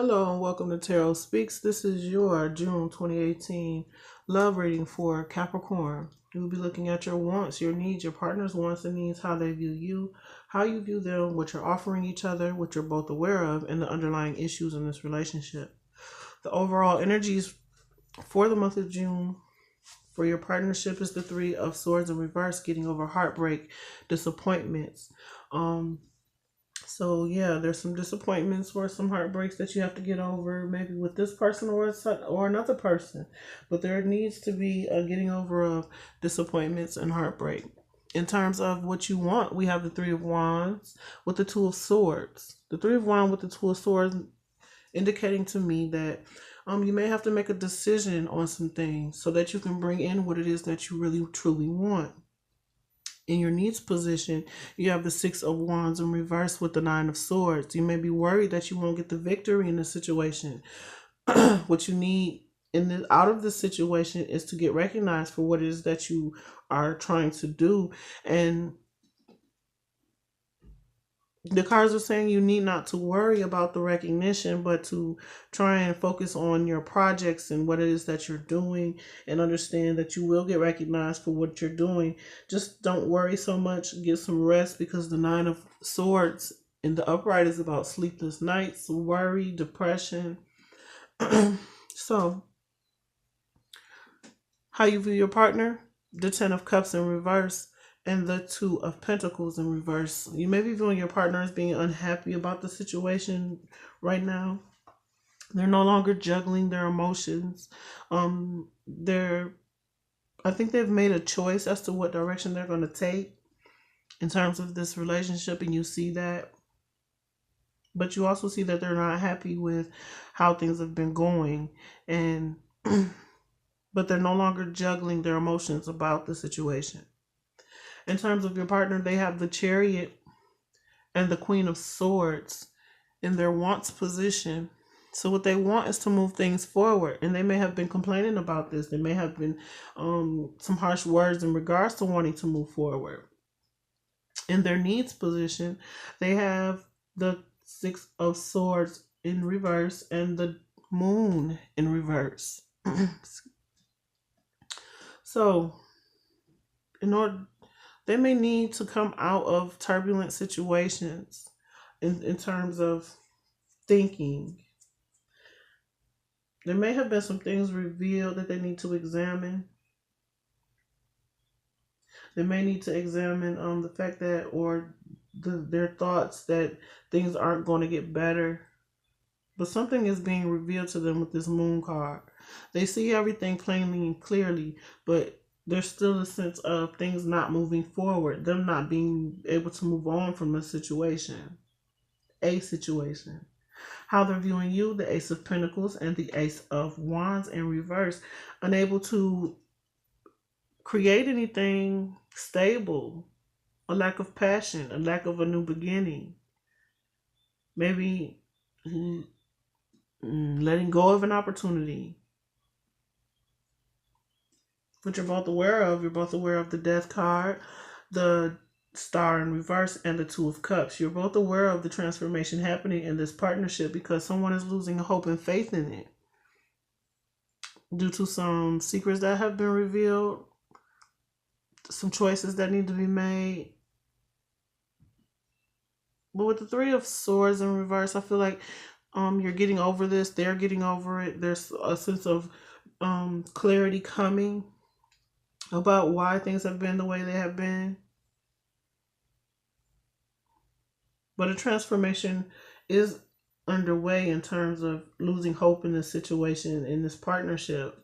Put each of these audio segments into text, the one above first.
Hello and welcome to Tarotspeaks. This is your June 2018 love reading for Capricorn. We'll be looking at your wants, your needs, your partner's wants and needs, how they view you, how you view them, what you're offering each other, what you're both aware of, and the underlying issues in this relationship. The overall energies for the month of June for your partnership is the Three of Swords in reverse, getting over heartbreak, disappointments. So yeah, there's some disappointments or some heartbreaks that you have to get over, maybe with this person or another person. But there needs to be a getting over of disappointments and heartbreak. In terms of what you want, we have the Three of Wands with the Two of Swords. The Three of Wands with the Two of Swords indicating to me that you may have to make a decision on some things so that you can bring in what it is that you really truly want. In your needs position, you have the Six of Wands in reverse with the Nine of Swords. You may be worried that you won't get the victory in the situation. What you need out of the situation is to get recognized for what it is that you are trying to do. And the cards are saying you need not to worry about the recognition, but to try and focus on your projects and what it is that you're doing, and understand that you will get recognized for what you're doing. Just don't worry so much. Get some rest, because the Nine of Swords in the upright is about sleepless nights, worry, depression. So, how you view your partner? The Ten of Cups in reverse and the Two of Pentacles in reverse. You may be viewing your partner as being unhappy about the situation right now. They're no longer juggling their emotions. I think they've made a choice as to what direction they're going to take in terms of this relationship, and you see that. But you also see that they're not happy with how things have been going, and but they're no longer juggling their emotions about the situation. In terms of your partner, they have the Chariot and the Queen of Swords in their wants position. So what they want is to move things forward, and they may have been complaining about this. There may have been some harsh words in regards to wanting to move forward. In their needs position, they have the Six of Swords in reverse and the Moon in reverse. So, in order, they may need to come out of turbulent situations in terms of thinking. There may have been some things revealed that they need to examine. They may need to examine the fact that, or their thoughts that things aren't going to get better. But something is being revealed to them with this Moon card. They see everything plainly and clearly, but there's still a sense of things not moving forward, them not being able to move on from a situation. How they're viewing you, the Ace of Pentacles and the Ace of Wands in reverse, unable to create anything stable, a lack of passion, a lack of a new beginning, maybe letting go of an opportunity. But you're both aware of. You're both aware of the Death card, the Star in reverse, and the Two of Cups. You're both aware of the transformation happening in this partnership, because someone is losing hope and faith in it due to some secrets that have been revealed, some choices that need to be made. But with the Three of Swords in reverse, I feel like you're getting over this. They're getting over it. There's a sense of clarity coming about why things have been the way they have been. But a transformation is underway in terms of losing hope in this situation, in this partnership,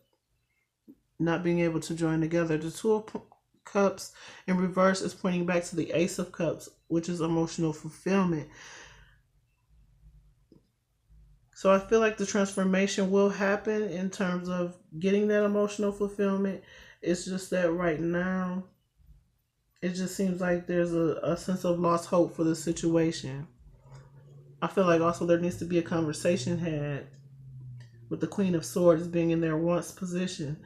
not being able to join together. The Two of Cups in reverse is pointing back to the Ace of Cups, which is emotional fulfillment. So I feel like the transformation will happen in terms of getting that emotional fulfillment. It's just that right now, it just seems like there's a sense of lost hope for the situation. I feel like also there needs to be a conversation had with the Queen of Swords being in their wants position.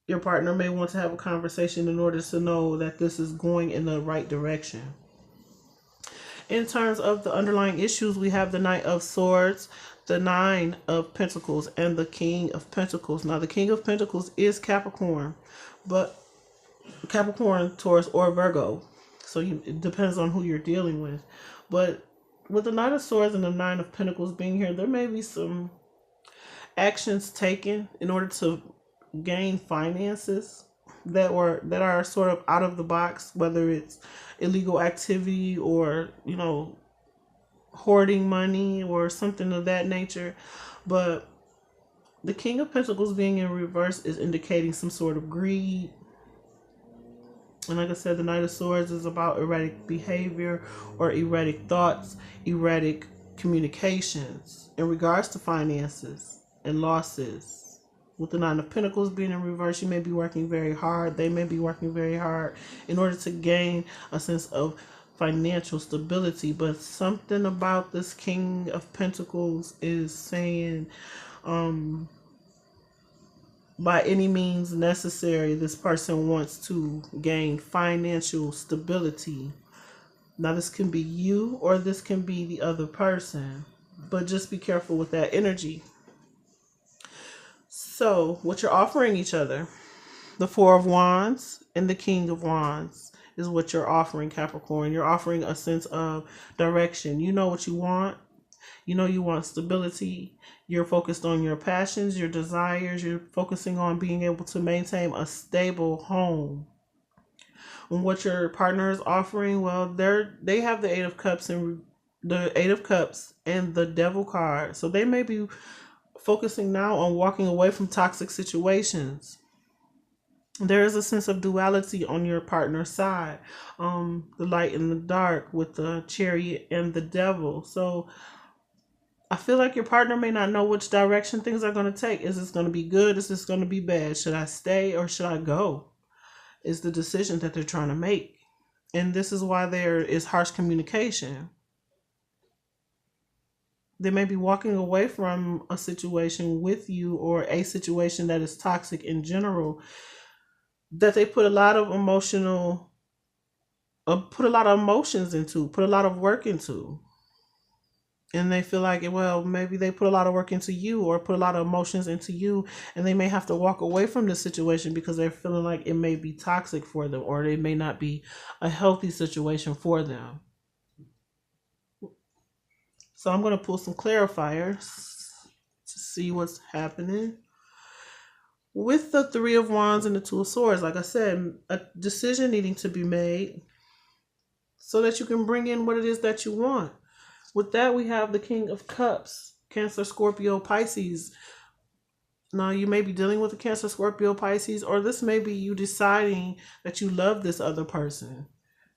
Your partner may want to have a conversation in order to know that this is going in the right direction. In terms of the underlying issues, we have the Knight of Swords, the Nine of Pentacles, and the King of Pentacles. Now, the King of Pentacles is Capricorn, but Capricorn, Taurus, or Virgo. So it depends on who you're dealing with. But with the Knight of Swords and the Nine of Pentacles being here, there may be some actions taken in order to gain finances that are sort of out of the box, whether it's illegal activity or, you know, hoarding money or something of that nature. But the King of Pentacles being in reverse is indicating some sort of greed. And like I said, the Knight of Swords is about erratic behavior or erratic thoughts, erratic communications in regards to finances and losses. With the Nine of Pentacles being in reverse, you may be working very hard. They may be working very hard in order to gain a sense of financial stability. But something about this King of Pentacles is saying, by any means necessary, this person wants to gain financial stability. Now, this can be you or this can be the other person, but just be careful with that energy. So, what you're offering each other, the Four of Wands and the King of Wands is what you're offering, Capricorn. You're offering a sense of direction. You know what you want. You know you want stability. You're focused on your passions, your desires. You're focusing on being able to maintain a stable home. And what your partner is offering, well, they have the Eight of Cups and the Devil card. So they may be focusing now on walking away from toxic situations. There is a sense of duality on your partner's side. The light and the dark with the Chariot and the Devil. So I feel like your partner may not know which direction things are going to take. Is this going to be good? Is this going to be bad? Should I stay or should I go? Is the decision that they're trying to make. And this is why there is harsh communication. They may be walking away from a situation with you or a situation that is toxic in general, that they put a lot of emotions into, put a lot of work into. And they feel like, well, maybe they put a lot of work into you or put a lot of emotions into you, and they may have to walk away from this situation because they're feeling like it may be toxic for them or it may not be a healthy situation for them. So I'm going to pull some clarifiers to see what's happening. With the Three of Wands and the Two of Swords, like I said, a decision needing to be made so that you can bring in what it is that you want. With that, we have the King of Cups, Cancer, Scorpio, Pisces. Now, you may be dealing with a Cancer, Scorpio, Pisces, or this may be you deciding that you love this other person,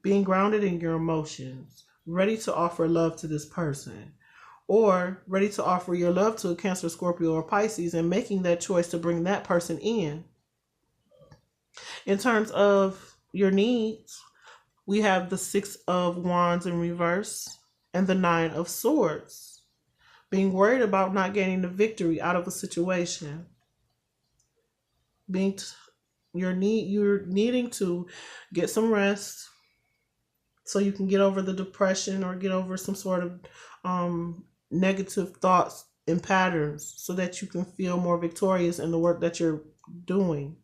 being grounded in your emotions, ready to offer love to this person, or ready to offer your love to a Cancer, Scorpio, or Pisces and making that choice to bring that person in. In terms of your needs, we have the Six of Wands in reverse and the Nine of Swords, being worried about not gaining the victory out of a situation. You're needing to get some rest so you can get over the depression or get over some sort of negative thoughts and patterns so that you can feel more victorious in the work that you're doing.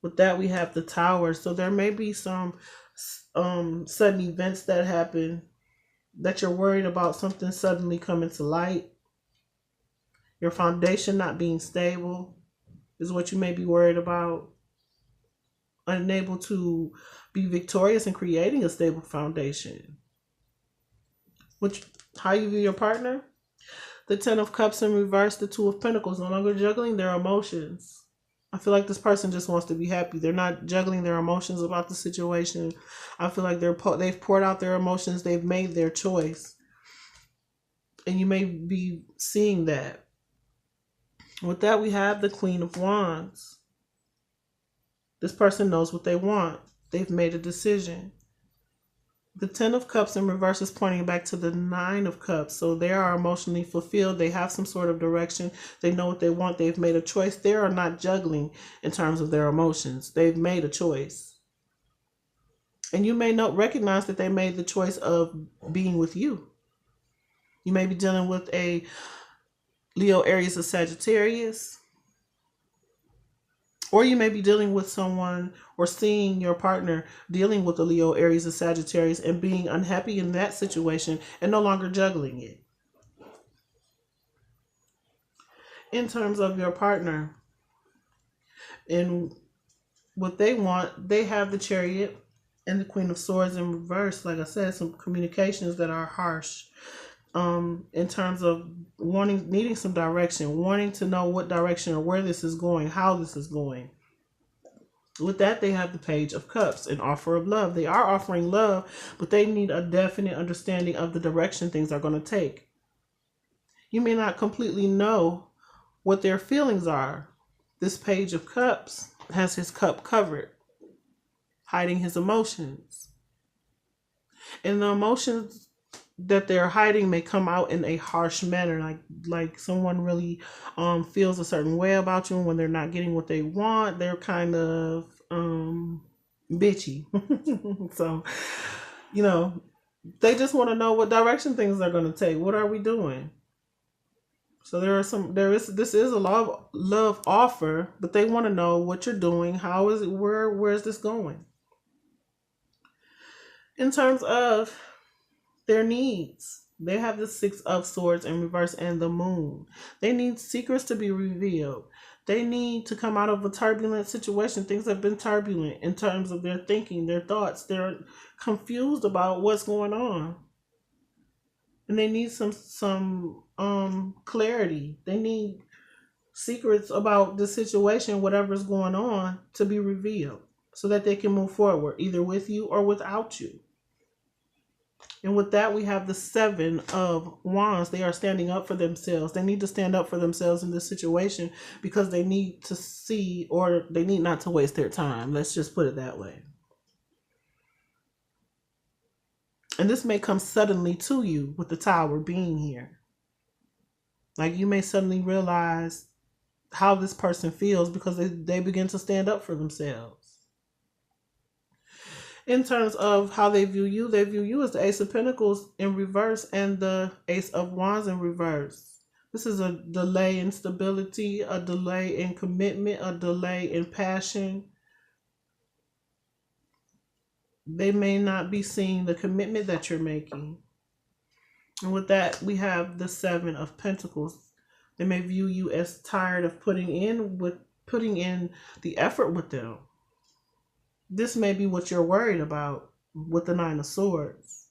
With that, we have the Tower. So there may be some sudden events that happen that you're worried about, something suddenly coming to light. Your foundation not being stable is what you may be worried about. Unable to be victorious in creating a stable foundation. How you view your partner? The Ten of Cups in reverse, the Two of Pentacles, no longer juggling their emotions. I feel like this person just wants to be happy. They're not juggling their emotions about the situation. I feel like they've poured out their emotions. They've made their choice. And you may be seeing that. With that, we have the Queen of Wands. This person knows what they want. They've made a decision. The Ten of Cups in reverse is pointing back to the Nine of Cups. So they are emotionally fulfilled. They have some sort of direction. They know what they want. They've made a choice. They are not juggling in terms of their emotions. They've made a choice. And you may not recognize that they made the choice of being with you. You may be dealing with a Leo, Aries, or Sagittarius. Or you may be dealing with someone or seeing your partner dealing with a Leo, Aries, or Sagittarius and being unhappy in that situation and no longer juggling it. In terms of your partner and what they want, they have the Chariot and the Queen of Swords in reverse. Like I said, some communications that are harsh. In terms of needing some direction, wanting to know what direction or where this is going, how this is going. With that, they have the Page of Cups, an offer of love. They are offering love, but they need a definite understanding of the direction things are going to take. You may not completely know what their feelings are. This Page of Cups has his cup covered, hiding his emotions. And the emotions that they're hiding may come out in a harsh manner, like someone really feels a certain way about you, and when they're not getting what they want, they're kind of bitchy. So, they just want to know what direction things are going to take. What are we doing? So this is a love offer, but they want to know what you're doing. How is it? Where is this going? In terms of their needs, they have the Six of Swords in reverse and the Moon. They need secrets to be revealed. They need to come out of a turbulent situation. Things have been turbulent in terms of their thinking, their thoughts. They're confused about what's going on. And they need some clarity. They need secrets about the situation, whatever's going on, to be revealed so that they can move forward, either with you or without you. And with that, we have the Seven of Wands. They are standing up for themselves. They need to stand up for themselves in this situation because they need to see, or they need not to waste their time. Let's just put it that way. And this may come suddenly to you with the Tower being here. Like you may suddenly realize how this person feels because they begin to stand up for themselves. In terms of how they view you as the Ace of Pentacles in reverse and the Ace of Wands in reverse. This is a delay in stability, a delay in commitment, a delay in passion. They may not be seeing the commitment that you're making. And with that, we have the Seven of Pentacles. They may view you as tired of putting in the effort with them. This may be what you're worried about with the Nine of Swords.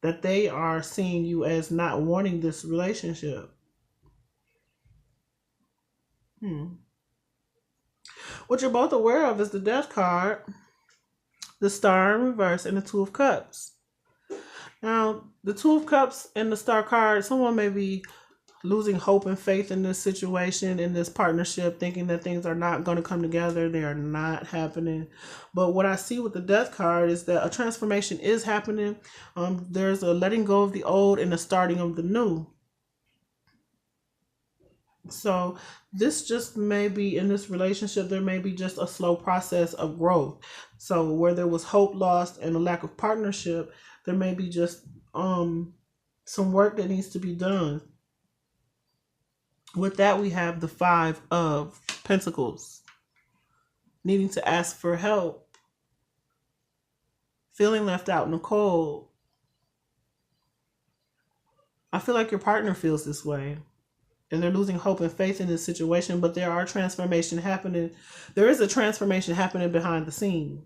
That they are seeing you as not wanting this relationship. What you're both aware of is the Death card, the Star in reverse, and the Two of Cups. Now, the Two of Cups and the Star card, someone may be losing hope and faith in this situation, in this partnership, thinking that things are not going to come together. They are not happening. But what I see with the Death card is that a transformation is happening. There's a letting go of the old and a starting of the new. So this just may be, in this relationship, there may be just a slow process of growth. So where there was hope lost and a lack of partnership, there may be just some work that needs to be done. With that, we have the Five of Pentacles. Needing to ask for help. Feeling left out in the cold. I feel like your partner feels this way. And they're losing hope and faith in this situation, but there are transformation happening. There is a transformation happening behind the scenes.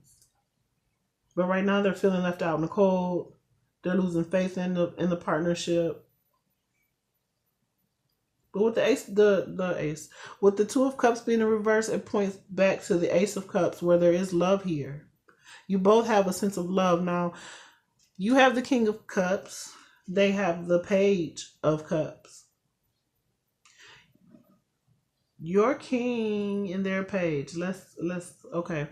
But right now they're feeling left out in the cold. They're losing faith in the partnership. But with the ace, with the Two of Cups being in reverse, it points back to the Ace of Cups where there is love here. You both have a sense of love. Now, you have the King of Cups. They have the Page of Cups. Your king and their page. Okay.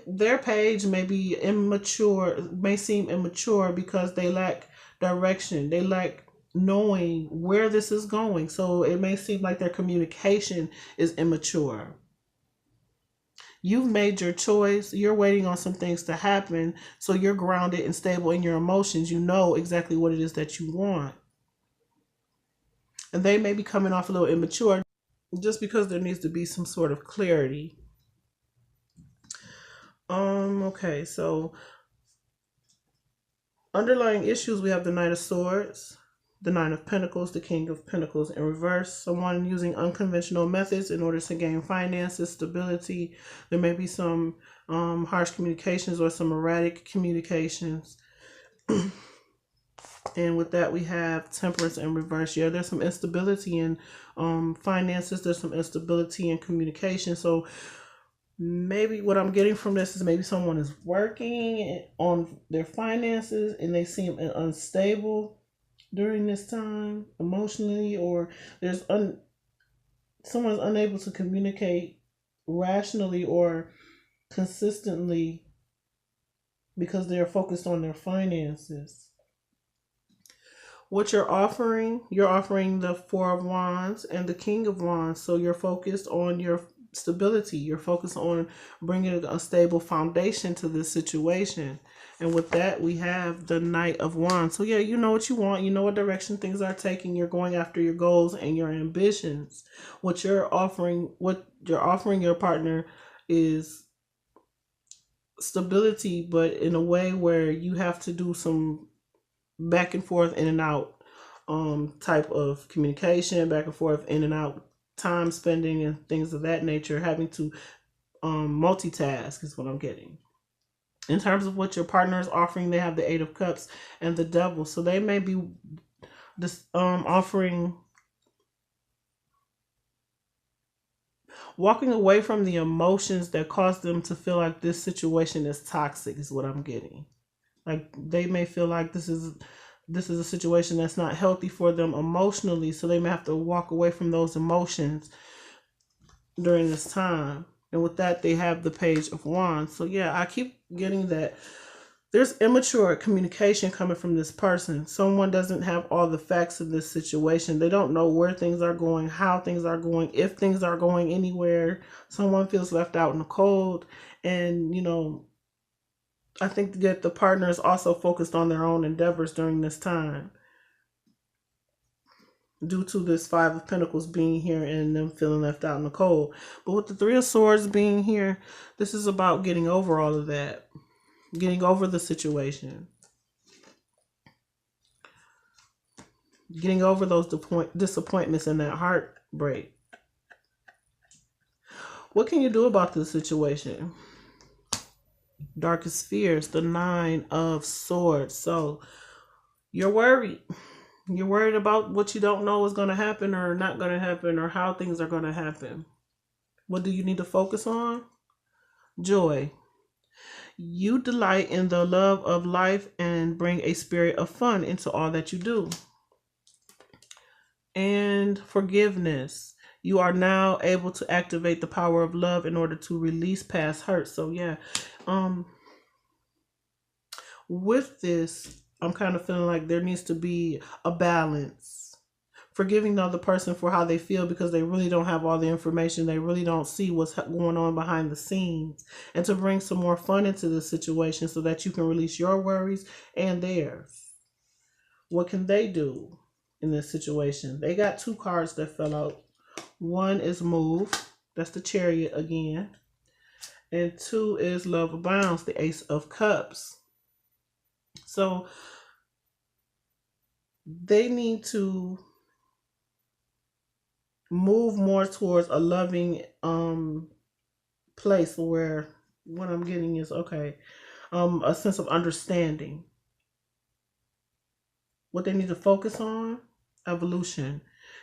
Their page may be immature, may seem immature because they lack direction. They lack knowing where this is going. So it may seem like their communication is immature. You've made your choice. You're waiting on some things to happen. So you're grounded and stable in your emotions. You know exactly what it is that you want. And they may be coming off a little immature just because there needs to be some sort of clarity. Okay, so underlying issues, we have the Knight of Swords, the Nine of Pentacles, the King of Pentacles in reverse. Someone using unconventional methods in order to gain finances, stability. There may be some harsh communications or some erratic communications. And with that, we have Temperance in reverse. Yeah, there's some instability in finances. There's some instability in communication. So maybe what I'm getting from this is maybe someone is working on their finances and they seem unstable during this time emotionally, or someone's unable to communicate rationally or consistently because they're focused on their finances. What you're offering the Four of Wands and the King of Wands. So you're focused on your stability. You're focused on bringing a stable foundation to this situation. And with that, we have the Knight of Wands. So yeah, you know what you want. You know what direction things are taking. You're going after your goals and your ambitions. What you're offering your partner is stability, but in a way where you have to do some back and forth, in and out type of communication, back and forth, in and out time spending and things of that nature. Having to multitask is what I'm getting. In terms of what your partner is offering, they have the Eight of Cups and the Devil. So they may be offering walking away from the emotions that cause them to feel like this situation is toxic is what I'm getting. Like they may feel like this is a situation that's not healthy for them emotionally, so they may have to walk away from those emotions during this time. And with that, they have the Page of Wands. So yeah, I keep getting that there's immature communication coming from this person. Someone doesn't have all the facts of this situation. They don't know where things are going, how things are going, if things are going anywhere. Someone feels left out in the cold. And, I think that the partner is also focused on their own endeavors during this time due to this Five of Pentacles being here and them feeling left out in the cold. But with the Three of Swords being here, this is about getting over all of that, getting over the situation, getting over those disappointments and that heartbreak. What can you do about this situation? Darkest fears, the Nine of Swords. So you're worried. You're worried about what you don't know is going to happen or not going to happen, or how things are going to happen. What do you need to focus on? Joy. You delight in the love of life and bring a spirit of fun into all that you do. And forgiveness. You are now able to activate the power of love in order to release past hurt. So yeah, with this, I'm kind of feeling like there needs to be a balance. Forgiving the other person for how they feel because they really don't have all the information. They really don't see what's going on behind the scenes. And to bring some more fun into the situation so that you can release your worries and theirs. What can they do in this situation? They got two cards that fell out. One is Move. That's the Chariot again. And two is Love Abounds, the Ace of Cups. So they need to move more towards a loving place where what I'm getting is a sense of understanding. What they need to focus on, evolution.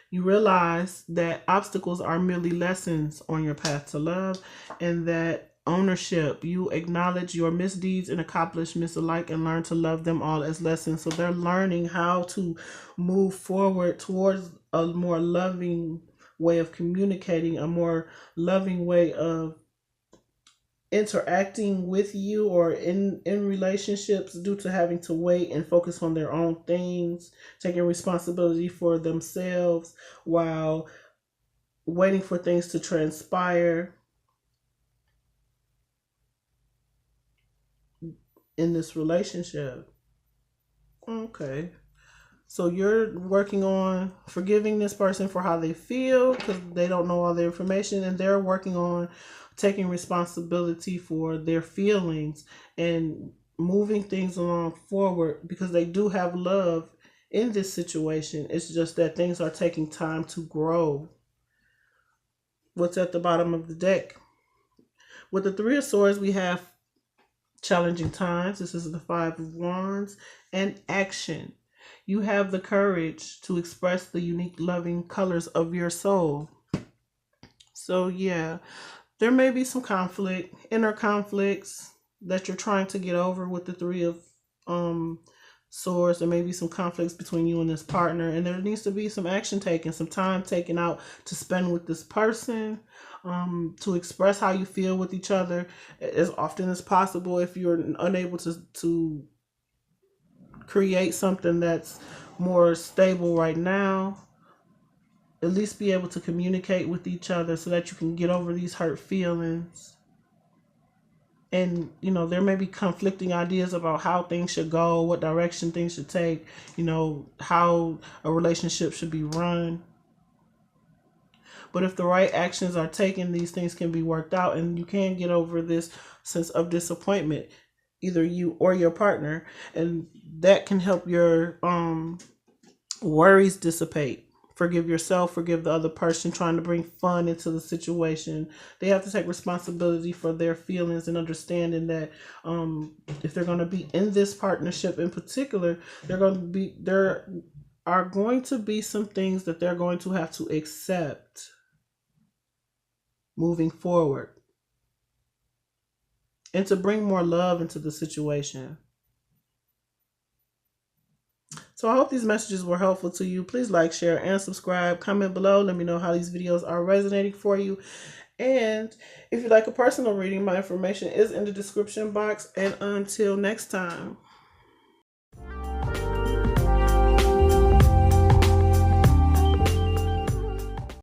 You realize that obstacles are merely lessons on your path to love, and that ownership, you acknowledge your misdeeds and accomplishments alike and learn to love them all as lessons. So they're learning how to move forward towards a more loving way of communicating, a more loving way of interacting with you or in relationships, due to having to wait and focus on their own things, taking responsibility for themselves while waiting for things to transpire. in this relationship. Okay. So you're working on forgiving this person for how they feel because they don't know all the information, and they're working on taking responsibility for their feelings and moving things along forward because they do have love in this situation. It's just that things are taking time to grow. What's at the bottom of the deck? With the Three of Swords, we have challenging times. This is the Five of Wands and action. You have the courage to express the unique loving colors of your soul. So yeah, there may be some conflict, inner conflicts that you're trying to get over with the Three of um Swords. There may be some conflicts between you and this partner, and there needs to be some action taken, some time taken out to spend with this person, to express how you feel with each other as often as possible. If you're unable to create something that's more stable right now, at least be able to communicate with each other so that you can get over these hurt feelings. And there may be conflicting ideas about how things should go, what direction things should take, how a relationship should be run. But if the right actions are taken, these things can be worked out, and you can get over this sense of disappointment, either you or your partner, and that can help your worries dissipate. Forgive yourself, forgive the other person trying to bring fun into the situation. They have to take responsibility for their feelings and understanding that if they're going to be in this partnership in particular, there are going to be some things that they're going to have to accept moving forward, and to bring more love into the situation. So I hope these messages were helpful to you. Please like, share, and subscribe. Comment below. Let me know how these videos are resonating for you. And if you'd like a personal reading, my information is in the description box. And until next time.